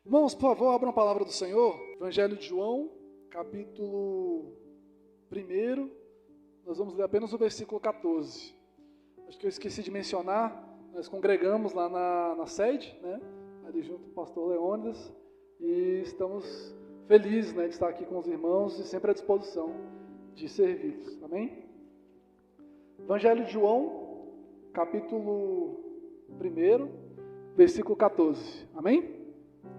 Irmãos, por favor, abram a palavra do Senhor. Evangelho de João, capítulo 1. Nós vamos ler apenas o versículo 14. Acho que eu esqueci de mencionar. Nós congregamos lá na sede, né? Ali junto com o pastor Leônidas. E estamos felizes, né, de estar aqui com os irmãos e sempre à disposição de servir. Amém? Evangelho de João, capítulo 1, versículo 14. Amém?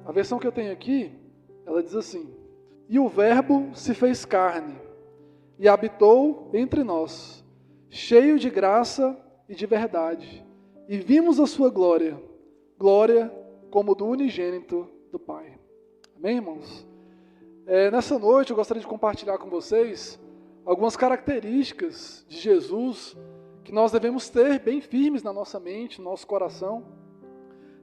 A versão que eu tenho aqui, ela diz assim: E o Verbo se fez carne e habitou entre nós, cheio de graça e de verdade, e vimos a sua glória, glória como do unigênito do Pai. Amém, irmãos? Nessa noite eu gostaria de compartilhar com vocês algumas características de Jesus que nós devemos ter bem firmes na nossa mente, no nosso coração.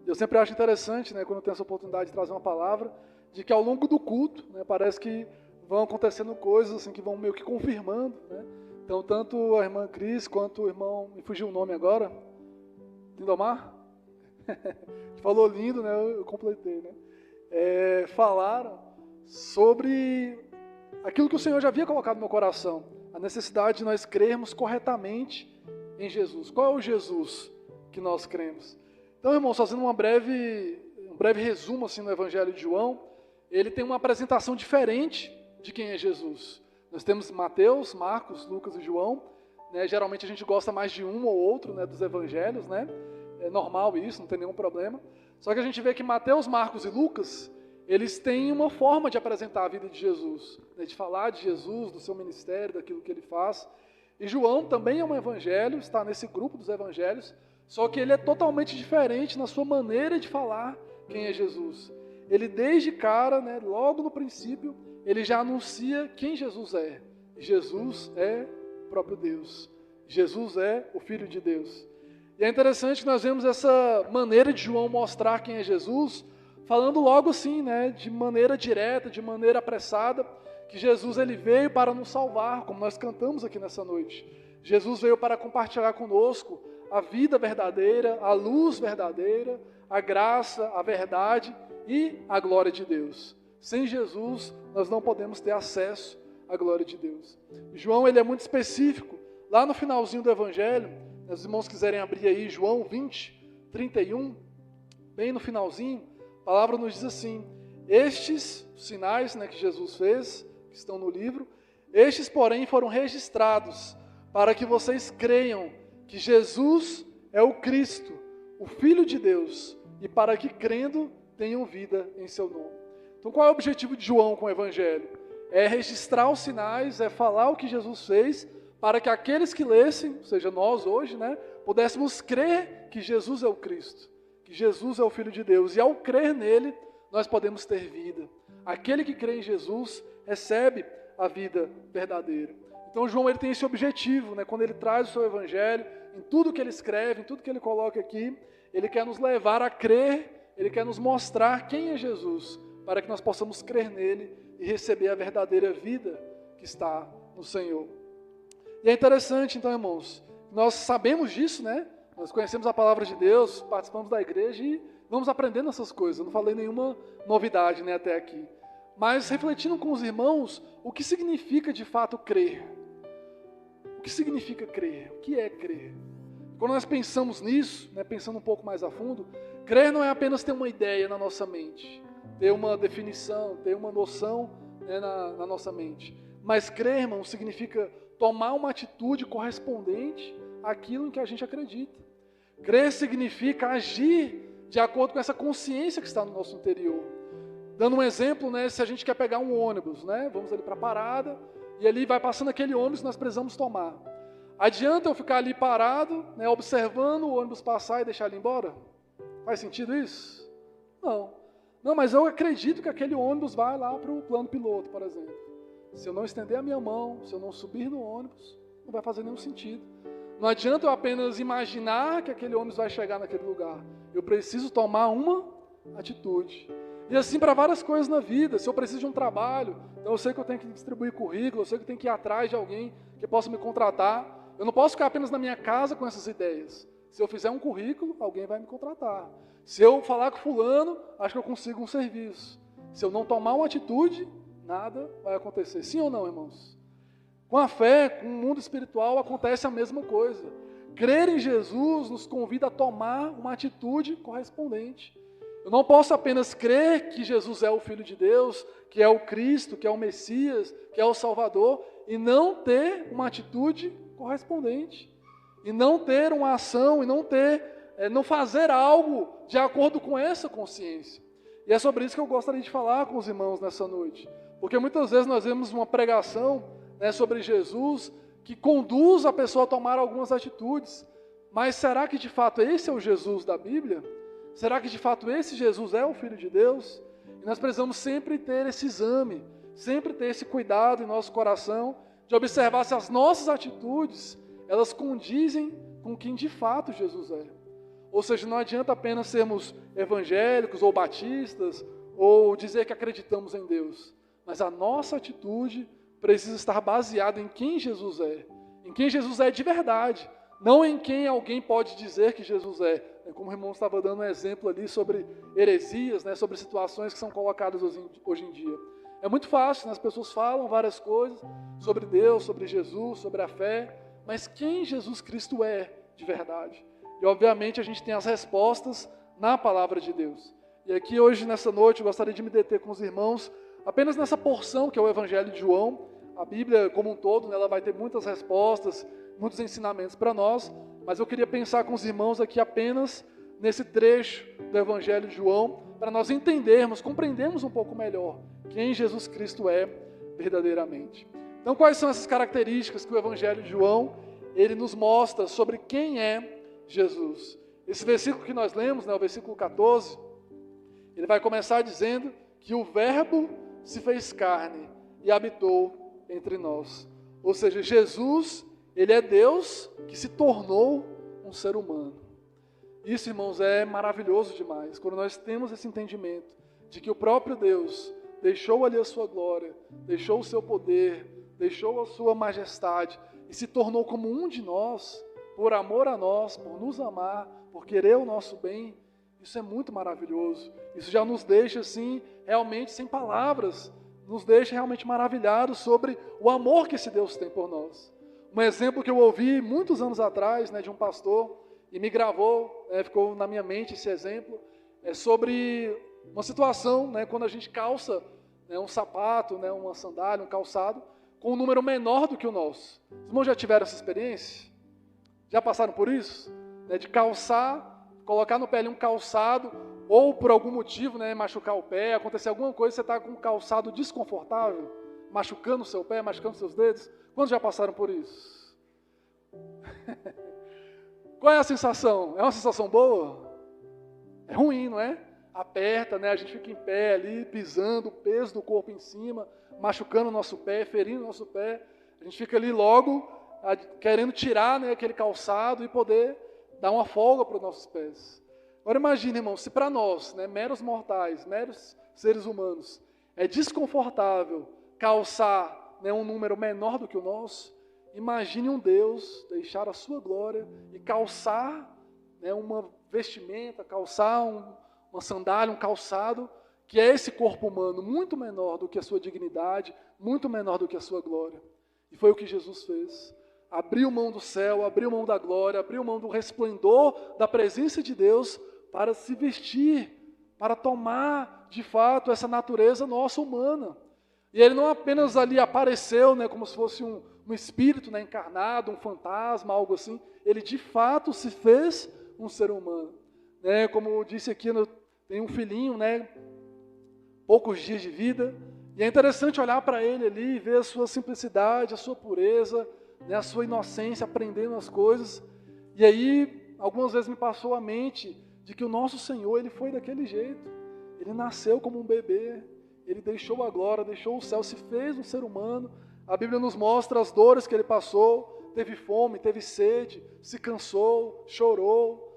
Eu sempre acho interessante, né, quando eu tenho essa oportunidade de trazer uma palavra, de que ao longo do culto, né, parece que vão acontecendo coisas assim, que vão meio que confirmando, né? Então, tanto a irmã Cris quanto o irmão, me fugiu o nome agora, Lindomar? Falou lindo, né? Eu completei, né? Falaram sobre aquilo que o Senhor já havia colocado no meu coração, a necessidade de nós crermos corretamente em Jesus. Qual é o Jesus que nós cremos? Então, irmãos, fazendo um breve resumo assim, no Evangelho de João, ele tem uma apresentação diferente de quem é Jesus. Nós temos Mateus, Marcos, Lucas e João, né? Geralmente a gente gosta mais de um ou outro, né, dos evangelhos, né? É normal isso, não tem nenhum problema. Só que a gente vê que Mateus, Marcos e Lucas, eles têm uma forma de apresentar a vida de Jesus, né, de falar de Jesus, do seu ministério, daquilo que ele faz. E João também é um evangelho, está nesse grupo dos evangelhos, só que ele é totalmente diferente na sua maneira de falar quem é Jesus. Ele desde cara, né, logo no princípio, ele já anuncia quem Jesus é. Jesus é o próprio Deus. Jesus é o Filho de Deus. E é interessante que nós vemos essa maneira de João mostrar quem é Jesus, falando logo assim, né, de maneira direta, de maneira apressada, que Jesus ele veio para nos salvar, como nós cantamos aqui nessa noite. Jesus veio para compartilhar conosco a vida verdadeira, a luz verdadeira, a graça, a verdade e a glória de Deus. Sem Jesus, nós não podemos ter acesso à glória de Deus. João ele é muito específico. Lá no finalzinho do Evangelho, se os irmãos quiserem abrir aí João 20, 31, bem no finalzinho, a palavra nos diz assim: estes sinais, né, que Jesus fez, que estão no livro, estes, porém, foram registrados para que vocês creiam que Jesus é o Cristo, o Filho de Deus, e para que, crendo, tenham vida em seu nome. Então, qual é o objetivo de João com o Evangelho? É registrar os sinais, é falar o que Jesus fez, para que aqueles que lessem, ou seja, nós hoje, né, pudéssemos crer que Jesus é o Cristo, que Jesus é o Filho de Deus, e ao crer nele, nós podemos ter vida. Aquele que crê em Jesus recebe a vida verdadeira. Então João ele tem esse objetivo, né? Quando ele traz o seu evangelho, em tudo que ele escreve, em tudo que ele coloca aqui, ele quer nos levar a crer, ele quer nos mostrar quem é Jesus, para que nós possamos crer nele e receber a verdadeira vida que está no Senhor. E é interessante, então, irmãos, nós sabemos disso, né? Nós conhecemos a palavra de Deus, participamos da igreja e vamos aprendendo essas coisas. Eu não falei nenhuma novidade, né, até aqui. Mas refletindo com os irmãos, o que significa de fato crer? O que significa crer? O que é crer? Quando nós pensamos nisso, né, pensando um pouco mais a fundo, crer não é apenas ter uma ideia na nossa mente, ter uma definição, ter uma noção, né, na nossa mente. Mas crer, irmão, significa tomar uma atitude correspondente àquilo em que a gente acredita. Crer significa agir de acordo com essa consciência que está no nosso interior. Dando um exemplo, né, se a gente quer pegar um ônibus, né, vamos ali para a parada, e ali vai passando aquele ônibus que nós precisamos tomar. Adianta eu ficar ali parado, né, observando o ônibus passar e deixar ele embora? Faz sentido isso? Não. Não, mas eu acredito que aquele ônibus vai lá para o plano piloto, por exemplo. Se eu não estender a minha mão, se eu não subir no ônibus, não vai fazer nenhum sentido. Não adianta eu apenas imaginar que aquele ônibus vai chegar naquele lugar. Eu preciso tomar uma atitude. E assim para várias coisas na vida. Se eu preciso de um trabalho, então eu sei que eu tenho que distribuir currículo, eu sei que eu tenho que ir atrás de alguém que possa me contratar. Eu não posso ficar apenas na minha casa com essas ideias. Se eu fizer um currículo, alguém vai me contratar. Se eu falar com fulano, acho que eu consigo um serviço. Se eu não tomar uma atitude, nada vai acontecer. Sim ou não, irmãos? Com a fé, com o mundo espiritual, acontece a mesma coisa. Crer em Jesus nos convida a tomar uma atitude correspondente. Eu não posso apenas crer que Jesus é o Filho de Deus, que é o Cristo, que é o Messias, que é o Salvador, e não ter uma atitude correspondente. E não ter uma ação, e não fazer algo de acordo com essa consciência. E é sobre isso que eu gostaria de falar com os irmãos nessa noite. Porque muitas vezes nós vemos uma pregação, sobre Jesus, que conduz a pessoa a tomar algumas atitudes. Mas será que de fato esse é o Jesus da Bíblia? Será que de fato esse Jesus é o Filho de Deus? E nós precisamos sempre ter esse exame, sempre ter esse cuidado em nosso coração, de observar se as nossas atitudes, elas condizem com quem de fato Jesus é. Ou seja, não adianta apenas sermos evangélicos ou batistas, ou dizer que acreditamos em Deus. Mas a nossa atitude precisa estar baseada em quem Jesus é. Em quem Jesus é de verdade. Não em quem alguém pode dizer que Jesus é. Como o irmão estava dando um exemplo ali sobre heresias, sobre situações que são colocadas hoje em dia. É muito fácil, as pessoas falam várias coisas sobre Deus, sobre Jesus, sobre a fé, mas quem Jesus Cristo é de verdade? E obviamente a gente tem as respostas na palavra de Deus. E aqui hoje, nessa noite, eu gostaria de me deter com os irmãos apenas nessa porção que é o Evangelho de João. A Bíblia como um todo, ela vai ter muitas respostas, muitos ensinamentos para nós, mas eu queria pensar com os irmãos aqui apenas nesse trecho do Evangelho de João, para nós entendermos, compreendermos um pouco melhor quem Jesus Cristo é verdadeiramente. Então, quais são essas características que o Evangelho de João, ele nos mostra sobre quem é Jesus? Esse versículo que nós lemos, o versículo 14, ele vai começar dizendo que o Verbo se fez carne e habitou entre nós. Ou seja, Jesus, ele é Deus que se tornou um ser humano. Isso, irmãos, é maravilhoso demais, quando nós temos esse entendimento de que o próprio Deus deixou ali a sua glória, deixou o seu poder, deixou a sua majestade e se tornou como um de nós, por amor a nós, por nos amar, por querer o nosso bem. Isso é muito maravilhoso. Isso já nos deixa assim, realmente sem palavras, nos deixa realmente maravilhados sobre o amor que esse Deus tem por nós. Um exemplo que eu ouvi muitos anos atrás, de um pastor, e me gravou, ficou na minha mente esse exemplo, é sobre uma situação, quando a gente calça um sapato, uma sandália, um calçado, com um número menor do que o nosso. Os irmãos já tiveram essa experiência? Já passaram por isso? De calçar, colocar no pé ali um calçado, ou por algum motivo, machucar o pé, acontecer alguma coisa, você está com um calçado desconfortável, machucando o seu pé, machucando seus dedos. Quantos já passaram por isso? Qual é a sensação? É uma sensação boa? É ruim, não é? Aperta, a gente fica em pé ali, pisando, o peso do corpo em cima, machucando o nosso pé, ferindo o nosso pé. A gente fica ali logo querendo tirar aquele calçado e poder dar uma folga para os nossos pés. Agora imagine, irmão, se para nós, meros mortais, meros seres humanos, é desconfortável calçar um número menor do que o nosso, imagine um Deus deixar a sua glória e calçar uma vestimenta, calçar uma sandália, um calçado, que é esse corpo humano muito menor do que a sua dignidade, muito menor do que a sua glória. E foi o que Jesus fez. Abriu mão do céu, abriu mão da glória, abriu mão do resplendor da presença de Deus para se vestir, para tomar de fato essa natureza nossa humana. E ele não apenas ali apareceu, como se fosse um espírito encarnado, um fantasma, algo assim. Ele de fato se fez um ser humano. Como eu disse aqui, tem um filhinho, poucos dias de vida, e é interessante olhar para ele ali e ver a sua simplicidade, a sua pureza, a sua inocência, aprendendo as coisas. E aí, algumas vezes me passou a mente de que o nosso Senhor, ele foi daquele jeito. Ele nasceu como um bebê, ele deixou a glória, deixou o céu, se fez um ser humano. A Bíblia nos mostra as dores que ele passou, teve fome, teve sede, se cansou, chorou.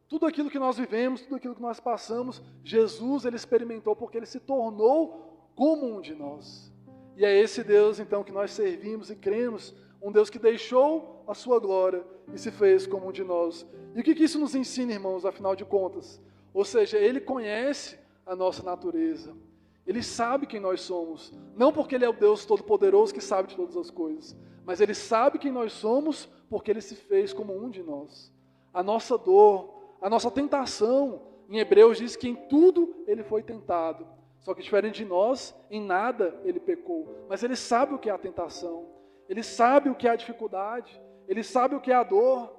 Tudo aquilo que nós vivemos, tudo aquilo que nós passamos, Jesus, ele experimentou porque ele se tornou como um de nós. E é esse Deus, então, que nós servimos e cremos, um Deus que deixou a sua glória e se fez como um de nós. E o que isso nos ensina, irmãos, afinal de contas? Ou seja, Ele conhece a nossa natureza. Ele sabe quem nós somos. Não porque Ele é o Deus Todo-Poderoso que sabe de todas as coisas, mas Ele sabe quem nós somos porque Ele se fez como um de nós. A nossa dor, a nossa tentação, em Hebreus diz que em tudo Ele foi tentado. Só que diferente de nós, em nada Ele pecou. Mas Ele sabe o que é a tentação. Ele sabe o que é a dificuldade. Ele sabe o que é a dor.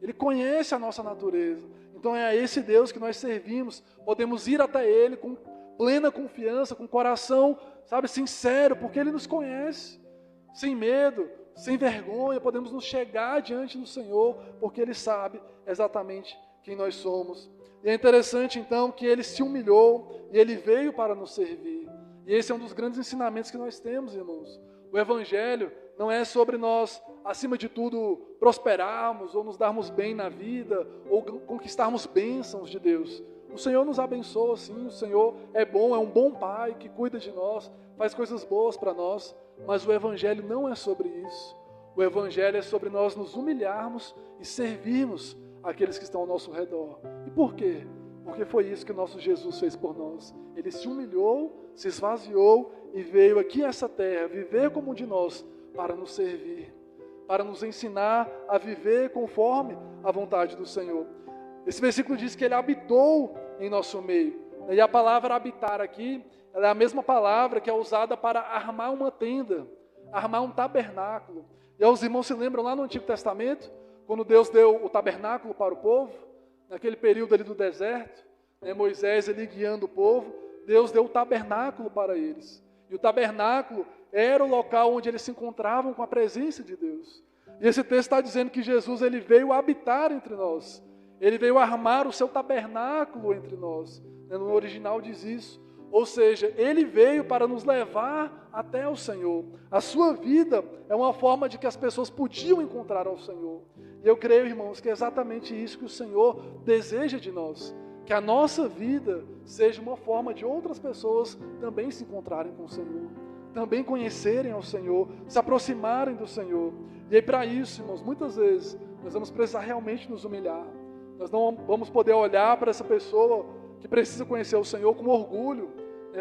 Ele conhece a nossa natureza. Então é a esse Deus que nós servimos. Podemos ir até Ele com plena confiança, com o coração, sincero, porque Ele nos conhece, sem medo, sem vergonha, podemos nos chegar diante do Senhor, porque Ele sabe exatamente quem nós somos. E é interessante então que Ele se humilhou e Ele veio para nos servir. E esse é um dos grandes ensinamentos que nós temos, irmãos. O Evangelho não é sobre nós, acima de tudo, prosperarmos ou nos darmos bem na vida ou conquistarmos bênçãos de Deus. O Senhor nos abençoa, sim, o Senhor é bom, é um bom Pai que cuida de nós, faz coisas boas para nós, mas o Evangelho não é sobre isso. O Evangelho é sobre nós nos humilharmos e servirmos aqueles que estão ao nosso redor. E por quê? Porque foi isso que o nosso Jesus fez por nós. Ele se humilhou, se esvaziou e veio aqui a essa terra, viver como um de nós, para nos servir, para nos ensinar a viver conforme a vontade do Senhor. Esse versículo diz que Ele habitou em nosso meio. E a palavra habitar aqui, ela é a mesma palavra que é usada para armar uma tenda, armar um tabernáculo. E os irmãos se lembram lá no Antigo Testamento, quando Deus deu o tabernáculo para o povo, naquele período ali do deserto, Moisés ali guiando o povo, Deus deu o tabernáculo para eles. E o tabernáculo era o local onde eles se encontravam com a presença de Deus. E esse texto está dizendo que Jesus ele veio habitar entre nós. Ele veio armar o seu tabernáculo entre nós. No original diz isso. Ou seja, Ele veio para nos levar até o Senhor. A sua vida é uma forma de que as pessoas podiam encontrar ao Senhor. E eu creio, irmãos, que é exatamente isso que o Senhor deseja de nós. Que a nossa vida seja uma forma de outras pessoas também se encontrarem com o Senhor. Também conhecerem ao Senhor, se aproximarem do Senhor. E aí para isso, irmãos, muitas vezes nós vamos precisar realmente nos humilhar. Nós não vamos poder olhar para essa pessoa que precisa conhecer o Senhor com orgulho.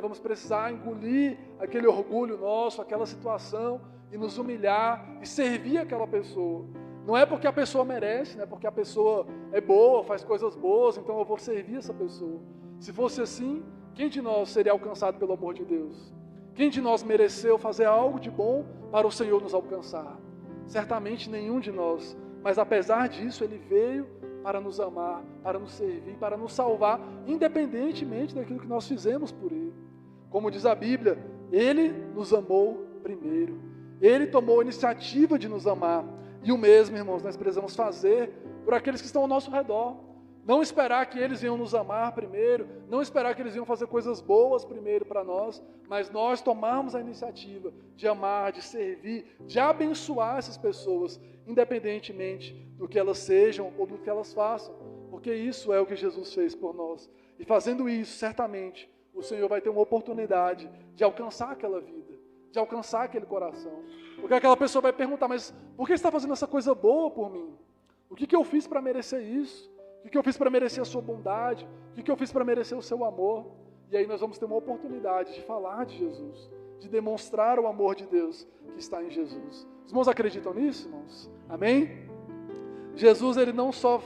Vamos precisar engolir aquele orgulho nosso, aquela situação, e nos humilhar e servir aquela pessoa. Não é porque a pessoa merece, não é porque a pessoa é boa, faz coisas boas, então eu vou servir essa pessoa. Se fosse assim, quem de nós seria alcançado pelo amor de Deus? Quem de nós mereceu fazer algo de bom para o Senhor nos alcançar? Certamente nenhum de nós. Mas apesar disso, Ele veio para nos amar, para nos servir, para nos salvar, independentemente daquilo que nós fizemos por Ele. Como diz a Bíblia, Ele nos amou primeiro. Ele tomou a iniciativa de nos amar. E o mesmo, irmãos, nós precisamos fazer por aqueles que estão ao nosso redor. Não esperar que eles venham nos amar primeiro, não esperar que eles venham fazer coisas boas primeiro para nós, mas nós tomarmos a iniciativa de amar, de servir, de abençoar essas pessoas, independentemente do que elas sejam ou do que elas façam, porque isso é o que Jesus fez por nós. E fazendo isso, certamente, o Senhor vai ter uma oportunidade de alcançar aquela vida, de alcançar aquele coração. Porque aquela pessoa vai perguntar, mas por que você está fazendo essa coisa boa por mim? O que eu fiz para merecer isso? O que eu fiz para merecer a sua bondade? O que eu fiz para merecer o seu amor? E aí nós vamos ter uma oportunidade de falar de Jesus, de demonstrar o amor de Deus que está em Jesus. Os irmãos acreditam nisso, irmãos? Amém? Jesus, Ele não só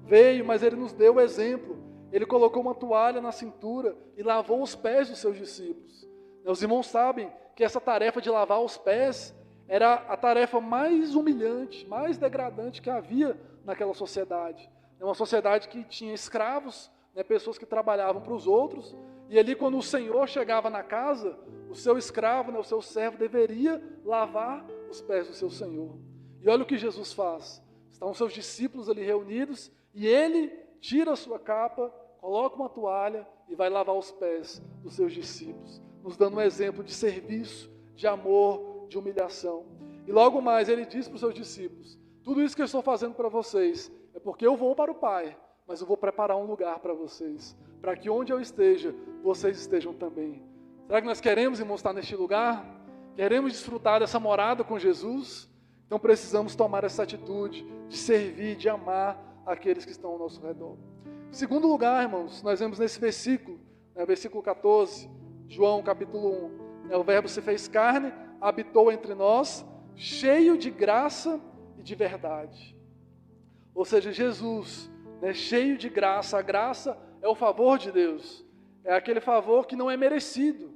veio, mas Ele nos deu o exemplo. Ele colocou uma toalha na cintura e lavou os pés dos seus discípulos. Os irmãos sabem que essa tarefa de lavar os pés era a tarefa mais humilhante, mais degradante que havia naquela sociedade. É uma sociedade que tinha escravos, pessoas que trabalhavam para os outros, e ali quando o Senhor chegava na casa, o seu escravo, o seu servo deveria lavar os pés do seu Senhor. E olha o que Jesus faz. Estão os seus discípulos ali reunidos, e Ele tira a sua capa, coloca uma toalha e vai lavar os pés dos seus discípulos, nos dando um exemplo de serviço, de amor, de humilhação. E logo mais Ele diz para os seus discípulos, tudo isso que eu estou fazendo para vocês, é porque eu vou para o Pai, mas eu vou preparar um lugar para vocês, para que onde eu esteja, vocês estejam também. Será que nós queremos, irmãos, estar neste lugar? Queremos desfrutar dessa morada com Jesus? Então precisamos tomar essa atitude de servir, de amar aqueles que estão ao nosso redor. Em segundo lugar, irmãos, nós vemos nesse versículo, versículo 14, João capítulo 1, o verbo se fez carne, habitou entre nós, cheio de graça e de verdade. Ou seja, Jesus, cheio de graça. A graça é o favor de Deus, é aquele favor que não é merecido,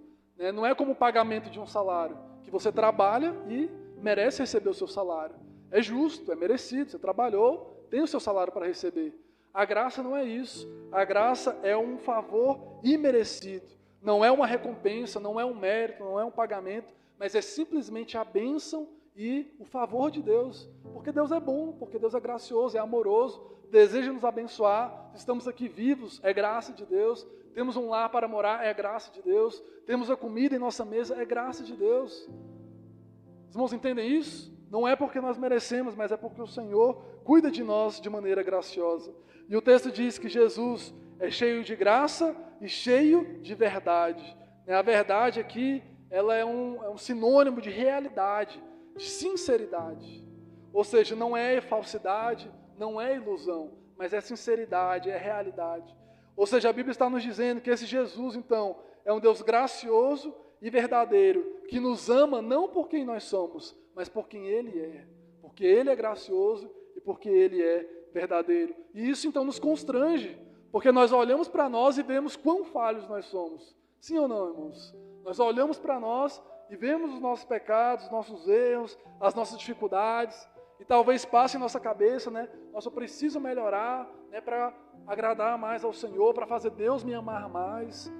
não é como o pagamento de um salário, que você trabalha e merece receber o seu salário. É justo, é merecido, você trabalhou, tem o seu salário para receber. A graça não é isso. A graça é um favor imerecido. Não é uma recompensa, não é um mérito, não é um pagamento, mas é simplesmente a bênção e o favor de Deus. Porque Deus é bom, porque Deus é gracioso, é amoroso, deseja nos abençoar. Estamos aqui vivos, é graça de Deus. Temos um lar para morar, é graça de Deus. Temos a comida em nossa mesa, é graça de Deus. Os irmãos entendem isso? Não é porque nós merecemos, mas é porque o Senhor cuida de nós de maneira graciosa. E o texto diz que Jesus é cheio de graça e cheio de verdade. A verdade aqui, ela é um sinônimo de realidade, de sinceridade. Ou seja, não é falsidade, não é ilusão, mas é sinceridade, é realidade. Ou seja, a Bíblia está nos dizendo que esse Jesus, então, é um Deus gracioso e verdadeiro, que nos ama não por quem nós somos, mas por quem Ele é. Porque Ele é gracioso e porque Ele é verdadeiro. E isso então nos constrange, porque nós olhamos para nós e vemos quão falhos nós somos. Sim ou não, irmãos? Nós olhamos para nós e vemos os nossos pecados, os nossos erros, as nossas dificuldades, e talvez passe em nossa cabeça, nossa, eu preciso melhorar, para agradar mais ao Senhor, para fazer Deus me amar mais.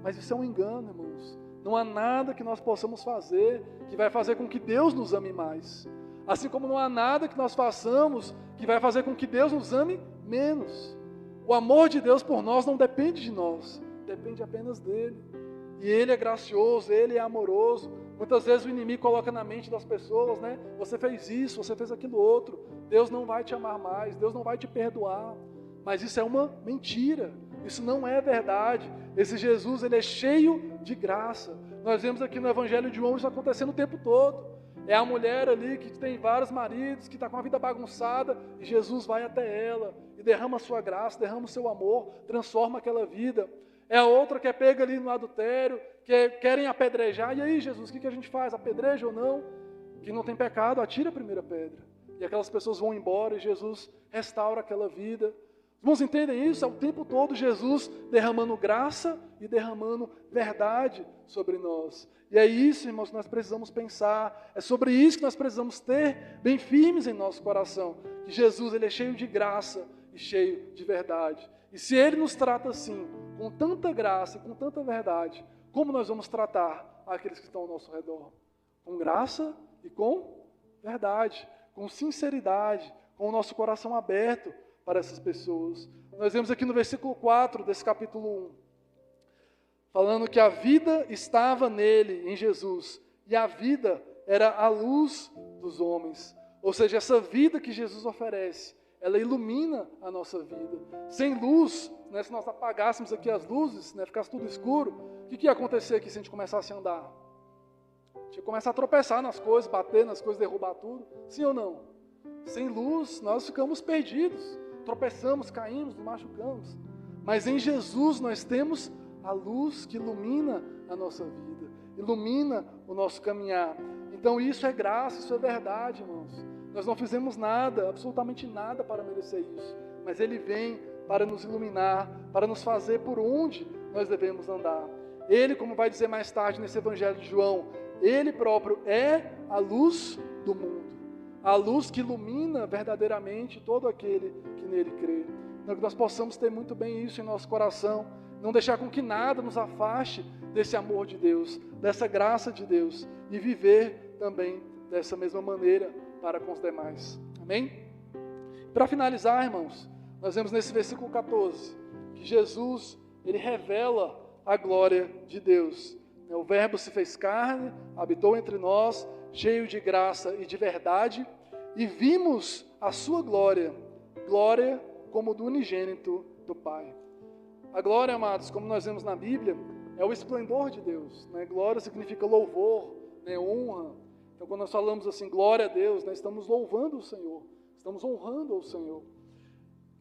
Mas isso é um engano, irmãos. Não há nada que nós possamos fazer que vai fazer com que Deus nos ame mais. Assim como não há nada que nós façamos que vai fazer com que Deus nos ame menos. O amor de Deus por nós não depende de nós, depende apenas dEle. E Ele é gracioso, Ele é amoroso. Muitas vezes o inimigo coloca na mente das pessoas, você fez isso, você fez aquilo outro, Deus não vai te amar mais, Deus não vai te perdoar. Mas isso é uma mentira, isso não é verdade. Esse Jesus, Ele é cheio de graça. Nós vemos aqui no Evangelho de João isso acontecendo o tempo todo. É a mulher ali que tem vários maridos, que está com a vida bagunçada, e Jesus vai até ela e derrama a sua graça, derrama o seu amor, transforma aquela vida. É a outra que é pega ali no adultério, que querem apedrejar. E aí, Jesus, o que a gente faz? Apedreja ou não? Quem não tem pecado, atira a primeira pedra. E aquelas pessoas vão embora e Jesus restaura aquela vida. Irmãos, entendem isso? É o tempo todo Jesus derramando graça e derramando verdade sobre nós. E é isso, irmãos, que nós precisamos pensar. É sobre isso que nós precisamos ter bem firmes em nosso coração. Que Jesus, Ele é cheio de graça e cheio de verdade. E se Ele nos trata assim, com tanta graça e com tanta verdade, como nós vamos tratar aqueles que estão ao nosso redor? Com graça e com verdade, com sinceridade, com o nosso coração aberto para essas pessoas. Nós vemos aqui no versículo 4 desse capítulo 1, falando que a vida estava nele, em Jesus, e a vida era a luz dos homens. Ou seja, essa vida que Jesus oferece, ela ilumina a nossa vida. Sem luz, se nós apagássemos aqui as luzes, ficasse tudo escuro, o que ia acontecer aqui se a gente começasse a andar? A gente ia começar a tropeçar nas coisas, bater nas coisas, derrubar tudo. Sim ou não? Sem luz, nós ficamos perdidos. Tropeçamos, caímos, nos machucamos. Mas em Jesus nós temos a luz que ilumina a nossa vida, ilumina o nosso caminhar. Então isso é graça, isso é verdade, irmãos. Nós não fizemos nada, absolutamente nada para merecer isso. Mas Ele vem para nos iluminar, para nos fazer por onde nós devemos andar. Ele, como vai dizer mais tarde nesse Evangelho de João, Ele próprio é a luz do mundo. A luz que ilumina verdadeiramente todo aquele que nele crê. Então que nós possamos ter muito bem isso em nosso coração. Não deixar com que nada nos afaste desse amor de Deus, dessa graça de Deus. E viver também dessa mesma maneira para com os demais. Amém? Para finalizar, irmãos, nós vemos nesse versículo 14 que Jesus, Ele revela a glória de Deus. O Verbo se fez carne, habitou entre nós, cheio de graça e de verdade, e vimos a sua glória, glória como do unigênito do Pai. A glória, amados, como nós vemos na Bíblia, é o esplendor de Deus. Glória significa louvor, honra. Então, quando nós falamos assim, glória a Deus, estamos louvando o Senhor, estamos honrando o Senhor.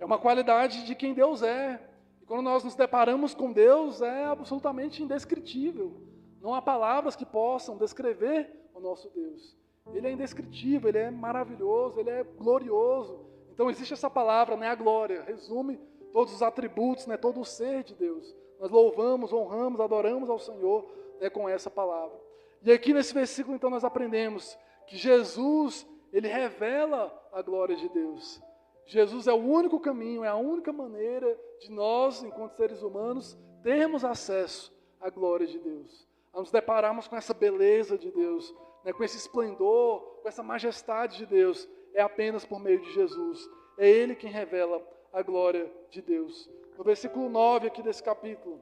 É uma qualidade de quem Deus é. E quando nós nos deparamos com Deus, é absolutamente indescritível. Não há palavras que possam descrever o nosso Deus. Ele é indescritível, Ele é maravilhoso, Ele é glorioso. Então existe essa palavra, né, a glória, resume todos os atributos, né, todo o ser de Deus. Nós louvamos, honramos, adoramos ao Senhor, né, com essa palavra. E aqui nesse versículo, então, nós aprendemos que Jesus, Ele revela a glória de Deus. Jesus é o único caminho, é a única maneira de nós, enquanto seres humanos, termos acesso à glória de Deus. A nos depararmos com essa beleza de Deus, né, com esse esplendor, com essa majestade de Deus, é apenas por meio de Jesus. É Ele quem revela a glória de Deus. No versículo 9 aqui desse capítulo,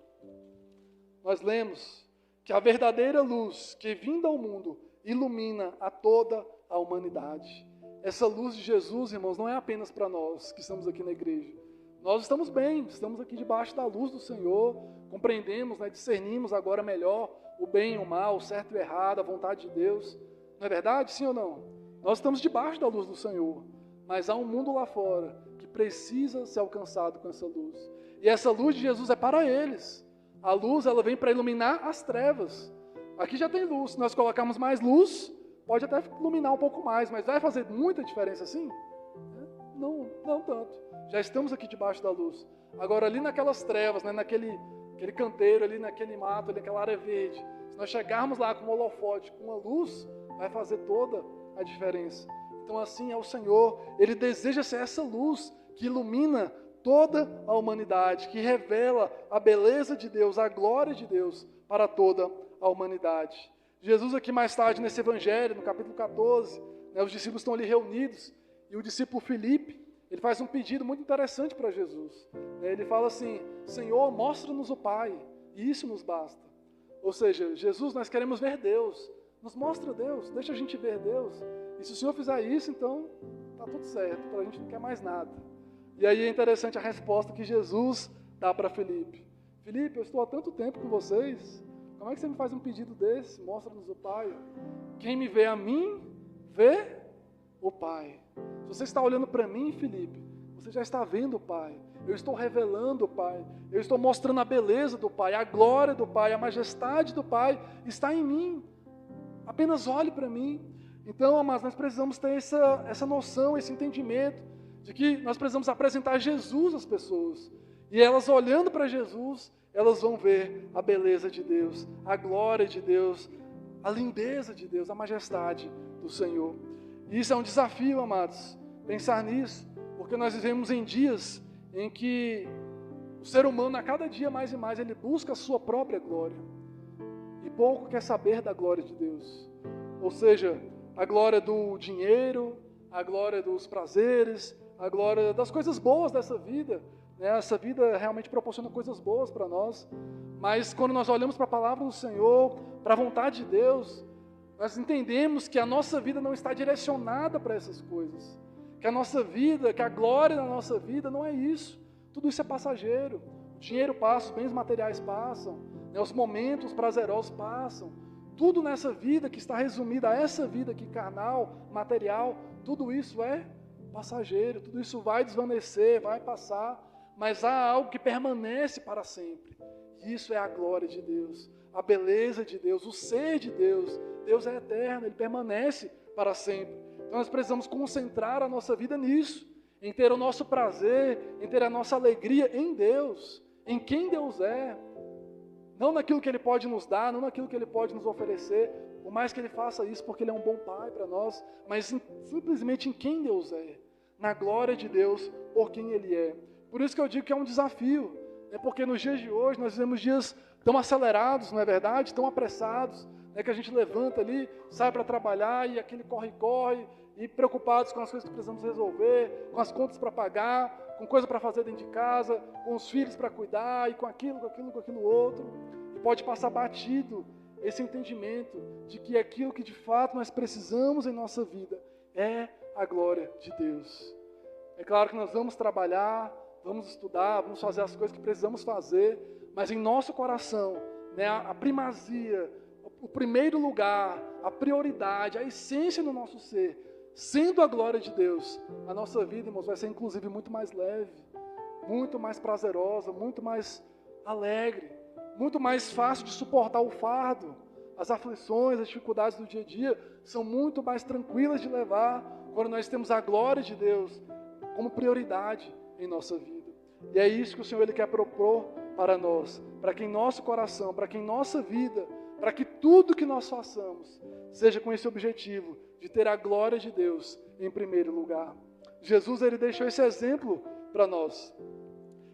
nós lemos que a verdadeira luz que vinda ao mundo ilumina a toda a humanidade. Essa luz de Jesus, irmãos, não é apenas para nós que estamos aqui na igreja. Nós estamos bem, estamos aqui debaixo da luz do Senhor, compreendemos, né, discernimos agora melhor o bem e o mal, o certo e o errado, a vontade de Deus. Não é verdade? Sim ou não? Nós estamos debaixo da luz do Senhor, mas há um mundo lá fora que precisa ser alcançado com essa luz. E essa luz de Jesus é para eles. A luz, ela vem para iluminar as trevas. Aqui já tem luz, se nós colocarmos mais luz, pode até iluminar um pouco mais, mas vai fazer muita diferença assim? Não tanto. Já estamos aqui debaixo da luz. Agora ali naquelas trevas, né, naquele canteiro ali, naquele mato, ali, naquela área verde, se nós chegarmos lá com um holofote, com uma luz, vai fazer toda a diferença. Então assim é o Senhor, Ele deseja ser essa luz que ilumina toda a humanidade, que revela a beleza de Deus, a glória de Deus para toda a humanidade. Jesus aqui mais tarde nesse evangelho, no capítulo 14, né, os discípulos estão ali reunidos, e o discípulo Filipe, ele faz um pedido muito interessante para Jesus. Ele fala assim: Senhor, mostra-nos o Pai, e isso nos basta. Ou seja, Jesus, nós queremos ver Deus, nos mostra Deus, deixa a gente ver Deus. E se o Senhor fizer isso, então está tudo certo, para a gente não quer mais nada. E aí é interessante a resposta que Jesus dá para Filipe. Filipe, eu estou há tanto tempo com vocês, como é que você me faz um pedido desse? Mostra-nos o Pai. Quem me vê a mim, vê o Pai. Se você está olhando para mim, Filipe, você já está vendo o Pai. Eu estou revelando o Pai. Eu estou mostrando a beleza do Pai, a glória do Pai, a majestade do Pai está em mim. Apenas olhe para mim. Então, amados, nós precisamos ter essa noção, esse entendimento de que nós precisamos apresentar Jesus às pessoas. E elas olhando para Jesus, elas vão ver a beleza de Deus, a glória de Deus, a lindeza de Deus, a majestade do Senhor. E isso é um desafio, amados, pensar nisso, porque nós vivemos em dias em que o ser humano, a cada dia mais e mais, ele busca a sua própria glória. E pouco quer saber da glória de Deus. Ou seja, a glória do dinheiro, a glória dos prazeres, a glória das coisas boas dessa vida. Essa vida realmente proporciona coisas boas para nós, mas quando nós olhamos para a palavra do Senhor, para a vontade de Deus, nós entendemos que a nossa vida não está direcionada para essas coisas, que a nossa vida, que a glória da nossa vida não é isso. Tudo isso é passageiro. O dinheiro passa, os bens materiais passam, os momentos prazerosos passam. Tudo nessa vida que está resumida a essa vida aqui carnal, material, tudo isso é passageiro, tudo isso vai desvanecer, vai passar. Mas há algo que permanece para sempre. E isso é a glória de Deus, a beleza de Deus, o ser de Deus. Deus é eterno, Ele permanece para sempre. Então nós precisamos concentrar a nossa vida nisso, em ter o nosso prazer, em ter a nossa alegria em Deus, em quem Deus é. Não naquilo que Ele pode nos dar, não naquilo que Ele pode nos oferecer, por mais que Ele faça isso porque Ele é um bom Pai para nós, mas simplesmente em quem Deus é, na glória de Deus, por quem Ele é. Por isso que eu digo que é um desafio, porque nos dias de hoje nós vivemos dias tão acelerados, não é verdade? Tão apressados, que a gente levanta ali, sai para trabalhar e aquele corre-corre, e preocupados com as coisas que precisamos resolver, com as contas para pagar, com coisa para fazer dentro de casa, com os filhos para cuidar, e com aquilo outro. E pode passar batido esse entendimento de que aquilo que de fato nós precisamos em nossa vida é a glória de Deus. É claro que nós vamos trabalhar, vamos estudar, vamos fazer as coisas que precisamos fazer, mas em nosso coração, a primazia, o primeiro lugar, a prioridade, a essência do nosso ser, sendo a glória de Deus, a nossa vida, irmãos, vai ser inclusive muito mais leve, muito mais prazerosa, muito mais alegre, muito mais fácil de suportar o fardo. As aflições, as dificuldades do dia a dia são muito mais tranquilas de levar quando nós temos a glória de Deus como prioridade em nossa vida. E é isso que o Senhor Ele quer propor para nós, para que em nosso coração, para que em nossa vida, para que tudo que nós façamos seja com esse objetivo de ter a glória de Deus em primeiro lugar. Jesus, Ele deixou esse exemplo para nós.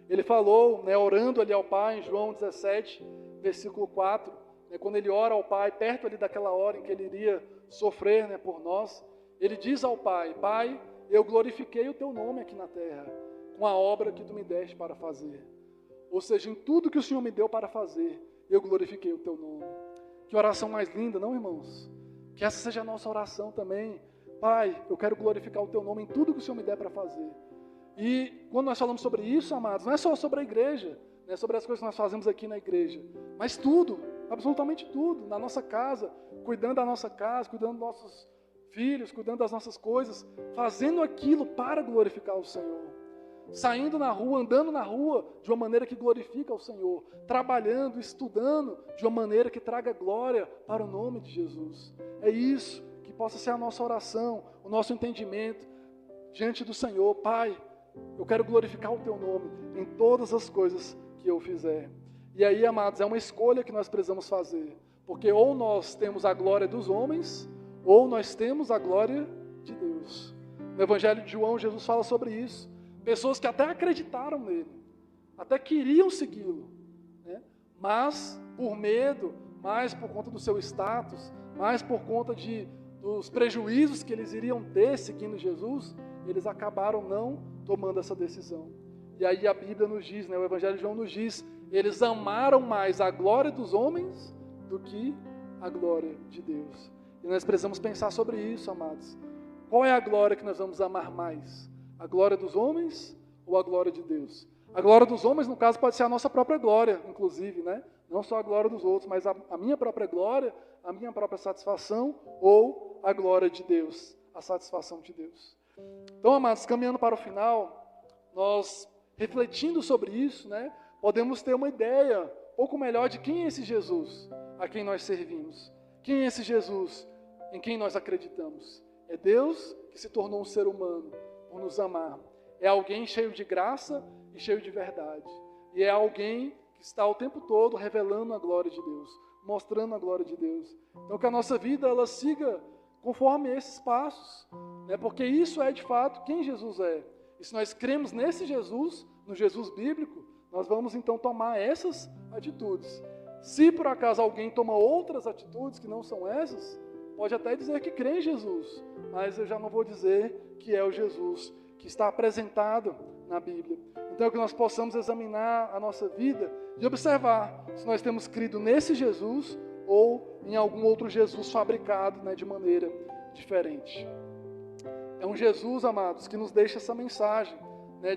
Ele falou, orando ali ao Pai, em João 17, versículo 4, quando Ele ora ao Pai, perto ali daquela hora em que Ele iria sofrer por nós, Ele diz ao Pai: Pai, eu glorifiquei o Teu nome aqui na terra, com a obra que Tu me deste para fazer. Ou seja, em tudo que o Senhor me deu para fazer, eu glorifiquei o Teu nome. Que oração mais linda, não, irmãos? Que essa seja a nossa oração também. Pai, eu quero glorificar o Teu nome em tudo que o Senhor me der para fazer. E quando nós falamos sobre isso, amados, não é só sobre a igreja, não é sobre as coisas que nós fazemos aqui na igreja, mas tudo, absolutamente tudo, na nossa casa, cuidando da nossa casa, cuidando dos nossos filhos, cuidando das nossas coisas, fazendo aquilo para glorificar o Senhor. Saindo na rua, andando na rua de uma maneira que glorifica o Senhor, trabalhando, estudando de uma maneira que traga glória para o nome de Jesus. É isso que possa ser a nossa oração, o nosso entendimento diante do Senhor. Pai, eu quero glorificar o Teu nome em todas as coisas que eu fizer. E aí, amados, é uma escolha que nós precisamos fazer, porque ou nós temos a glória dos homens, ou nós temos a glória de Deus. No Evangelho de João, Jesus fala sobre isso. Pessoas que até acreditaram nele, até queriam segui-lo, mas por medo, mais por conta do seu status, mais por conta dos prejuízos que eles iriam ter seguindo Jesus, eles acabaram não tomando essa decisão. E aí a Bíblia nos diz, o Evangelho de João nos diz, eles amaram mais a glória dos homens do que a glória de Deus. E nós precisamos pensar sobre isso, amados. Qual é a glória que nós vamos amar mais? A glória dos homens ou a glória de Deus? A glória dos homens, no caso, pode ser a nossa própria glória, inclusive, Não só a glória dos outros, mas a minha própria glória, a minha própria satisfação, ou a glória de Deus, a satisfação de Deus. Então, amados, caminhando para o final, nós, refletindo sobre isso, podemos ter uma ideia um pouco melhor de quem é esse Jesus a quem nós servimos. Quem é esse Jesus em quem nós acreditamos? É Deus que se tornou um ser humano por nos amar. É alguém cheio de graça e cheio de verdade. E é alguém que está o tempo todo revelando a glória de Deus, mostrando a glória de Deus. Então que a nossa vida ela siga conforme esses passos, porque isso é de fato quem Jesus é. E se nós cremos nesse Jesus, no Jesus bíblico, nós vamos então tomar essas atitudes. Se por acaso alguém toma outras atitudes que não são essas, pode até dizer que crê em Jesus, mas eu já não vou dizer que é o Jesus que está apresentado na Bíblia. Então que nós possamos examinar a nossa vida e observar se nós temos crido nesse Jesus ou em algum outro Jesus fabricado de maneira diferente. É um Jesus, amados, que nos deixa essa mensagem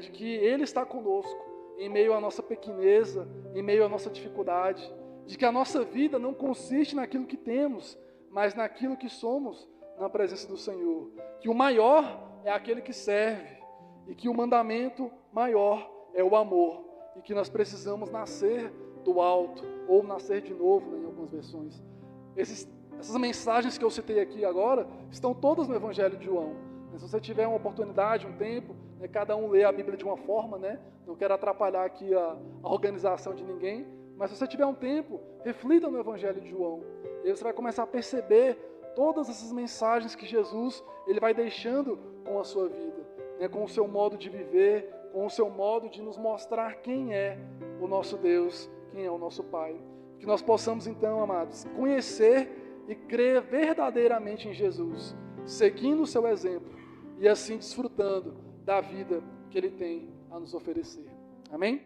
de que Ele está conosco em meio à nossa pequeneza, em meio à nossa dificuldade, de que a nossa vida não consiste naquilo que temos, mas naquilo que somos na presença do Senhor. Que o maior é aquele que serve e que o mandamento maior é o amor e que nós precisamos nascer do alto ou nascer de novo, em algumas versões. Essas mensagens que eu citei aqui agora estão todas no Evangelho de João. Se você tiver uma oportunidade, um tempo, cada um lê a Bíblia de uma forma, não quero atrapalhar aqui a organização de ninguém, mas se você tiver um tempo, reflita no Evangelho de João. E aí você vai começar a perceber todas essas mensagens que Jesus ele vai deixando com a sua vida, com o seu modo de viver, com o seu modo de nos mostrar quem é o nosso Deus, quem é o nosso Pai. Que nós possamos então, amados, conhecer e crer verdadeiramente em Jesus, seguindo o seu exemplo e assim desfrutando da vida que Ele tem a nos oferecer. Amém?